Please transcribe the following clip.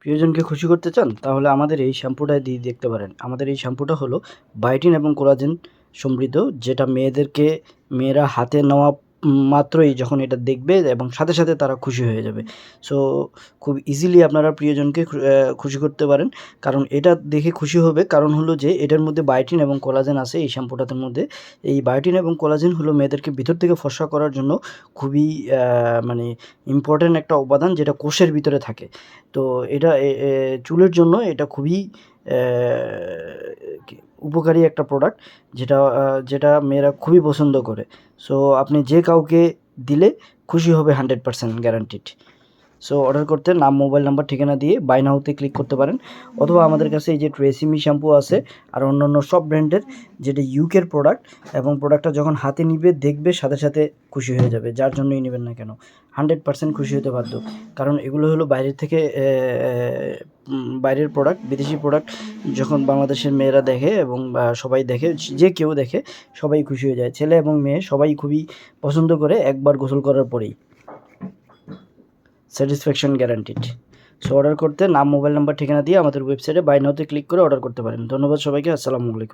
প্রিয়জনকে খুশি করতে চান? তাহলে আমাদের এই শ্যাম্পুটা দিয়ে দেখতে পারেন। আমাদের এই শ্যাম্পুটা হলো বায়োটিন এবং কোলাজেন সমৃদ্ধ, যেটা মেয়েরা হাতে নেওয়া মাত্রই যখন এটা দেখবে এবং সাথে, সাথে তারা খুশি হয়ে যাবে। সো খুব ইজিলি আপনারা প্রিয়জনকে খুশি করতে পারেন। কারণ এটা দেখে খুশি হবে, কারণ হলো যে এটার মধ্যে বায়োটিন এবং কোলাজেন আছে এই শ্যাম্পুটার মধ্যে। এই বায়োটিন এবং কোলাজেন হলো মেয়েদেরকে ভিতর থেকে ফর্সা করার জন্য খুবই মানে ইম্পর্ট্যান্ট একটা উপাদান, যেটা কোষের ভিতরে থাকে। তো এটা চুলের জন্য এটা খুবই উপকারী একটা প্রোডাক্ট, যেটা মেয়েরা খুবই পছন্দ করে। সো আপনি যে কাউকে দিলে খুশি হবে 100% গ্যারান্টিড। সো অর্ডার করতে নাম, মোবাইল নাম্বার, ঠিকানা দিয়ে বাই নাওতে ক্লিক করতে পারেন, অথবা আমাদের কাছে এই যে ট্রেসিমি শ্যাম্পু আছে আর অন্যান্য সব ব্র্যান্ডের, যেটা ইউকের প্রোডাক্ট, এবং প্রোডাক্টটা যখন হাতে নিবে দেখবে সাথে সাথে খুশি হয়ে যাবে, যার জন্যই নেবেন না কেন 100% খুশি হতে বাধ্য। কারণ এগুলো হলো বাইরের থেকে বাইরের প্রোডাক্ট, বিদেশি প্রোডাক্ট। যখন বাংলাদেশের মেয়েরা দেখে এবং সবাই দেখে, যে কেউ দেখে সবাই খুশি হয়ে যায়, ছেলে এবং মেয়ে সবাই খুবই পছন্দ করে একবার গোসল করার পরেই। Satisfaction guaranteed. সো অর্ডার করতে নাম, মোবাইল নাম্বার, ঠিকানা দিয়ে আমাদের ওয়েবসাইটে বাই নাওতে ক্লিক করে অর্ডার করতে পারেন। ধন্যবাদ সবাইকে। আসসালামু আলাইকুম।